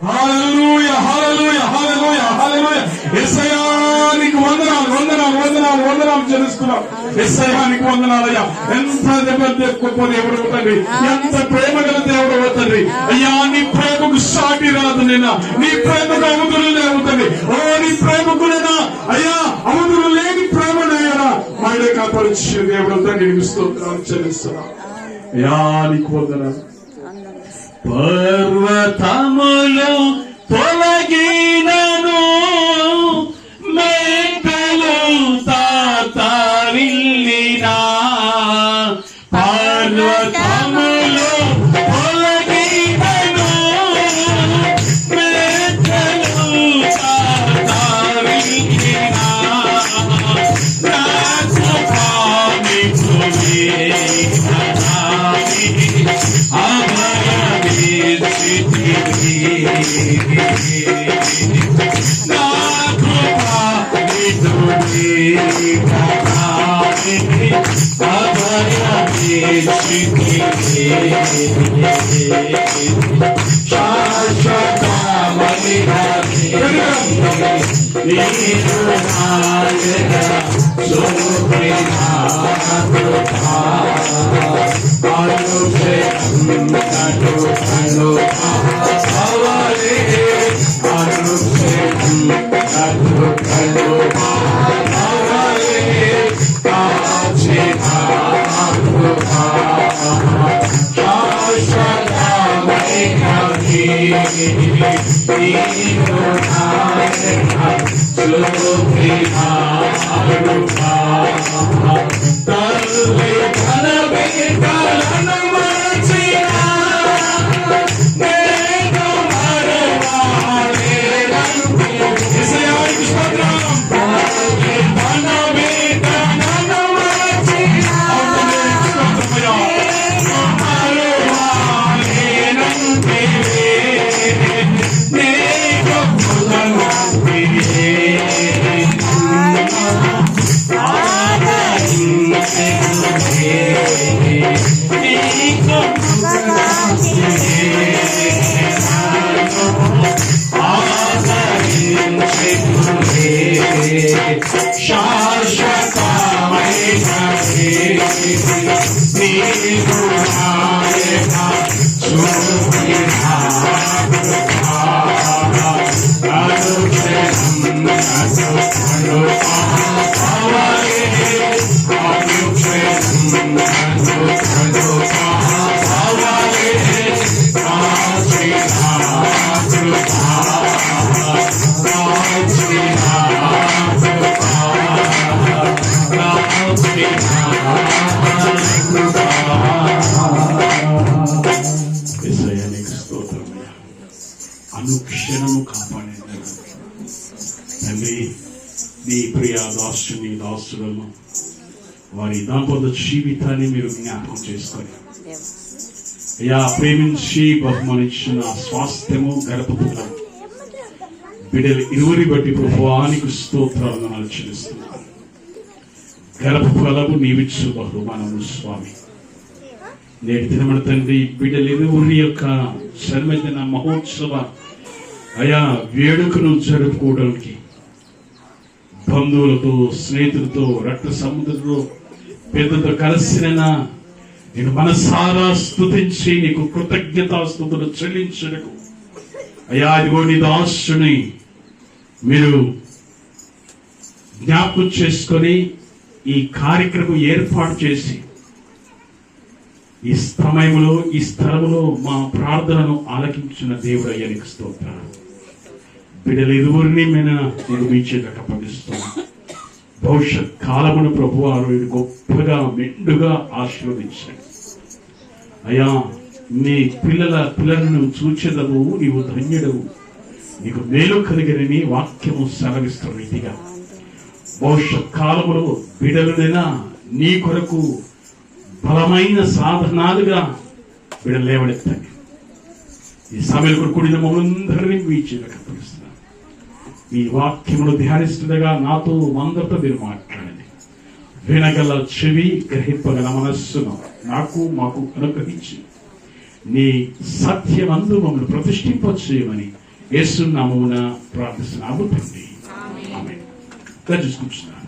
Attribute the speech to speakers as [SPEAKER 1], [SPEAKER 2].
[SPEAKER 1] హల్లెలూయా హల్లెలూయా హల్లెలూయా హల్లెలూయా. యేసయ్యా నీకు వందనాలు వందనాలు వందనాలు వందనాలు చెల్లిస్తున్నాం. యేసయ్యా నీకు వందనాలయ్యా. ఎంత గొప్ప దేవుడు తండ్రి, ఎంత ప్రేమ గల దేవుడు తండ్రి. అయ్యా నీ ప్రేమకు సాటి రాదు నిన్న, నీ ప్రేమకు అవధులు లేవు తండ్రి. ఓ నీ ప్రేమకు లేదా అయ్యా అవధులు లేని ప్రేమనయ్యా మళ్ళీ కాపాడించే దేవుడు తండ్రి నీకు స్తోత్రాలు చెల్లిస్తున్నాం. అయ్యా నీకు వందనాలు.
[SPEAKER 2] పర్వతములు తొలగినను మేఘలు తాతరిల్లినా, పర్వతములు తొలగినను మేఘలు తాతరిల్లినా,
[SPEAKER 1] అనుక్షణము కాపాడే తండ్రి. నీ ప్రియ దాసుని దాసులను వారి దాంపత్య జీవితాన్ని మీరు జ్ఞాపకం చేసుకొని అయ్యా ప్రేమించి బహుమానించిన స్వాస్థ్యము గర్భపు బిడ్డలు ఇరువురి బట్టి ప్రభువానికి స్తోత్రాలను చెల్లిస్తున్నాను. గర్భపు ఫలము నీవిచ్చు బహుమానము స్వామి. నేటి దినమున తండ్రి బిడ్డలు ఇరువురి యొక్క జన్మదిన మహోత్సవ అయా వేడుకను జరుపుకోవడానికి బంధువులతో స్నేహితులతో రక్త సముద్రంలో పెద్దతో కలిసిన నేను మనసారా స్తుతించి నీకు కృతజ్ఞతాస్తుతులు చెల్లించడకు అయ్యా ఇదిగో నీ దాసుని మీరు జ్ఞాపకం చేసుకొని ఈ కార్యక్రమం ఏర్పాటు చేసి ఈ సమయంలో ఈ స్థలములో మా ప్రార్థనను ఆలకించిన దేవుడు అయ్యానికి స్తోత్రాలు. బిడ్డలు ఇరువురిని నేను మీ చేతకు అప్పగిస్తున్నాను. భవిష్యత్ కాలమును ప్రభువారు గొప్పగా మెండుగా ఆశీర్వదించండి అయ్యా. నీ పిల్లలను చూచెదవు, నీవు ధన్యుడవు, నీకు మేలు కలిగినని వాక్యము సెలవిస్తున్న రీతిగా భవిష్యత్ కాలములో బిడ్డలనైనా నీ కొరకు బలమైన సాధనాలుగా బిడ్డలు లేవనెత్తండి. ఈ సమయంలో కూడిన మమ్మల్ని మీ చేతకు అప్పగిస్తున్నాను. ఈ వాక్యమును ధ్యానిస్తుండగా నాతో అందరితో మీరు మాట్లాడండి. వినగల చెవి, గ్రహింపగల మనస్సును నాకు మాకు అనుగ్రహించి నీ సత్యమందు మమ్మల్ని ప్రతిష్ఠింపచేయమని యేసు నామమున ప్రార్థిస్తున్నాము తండ్రి. ఆమేన్. చూసుకుంటున్నాను.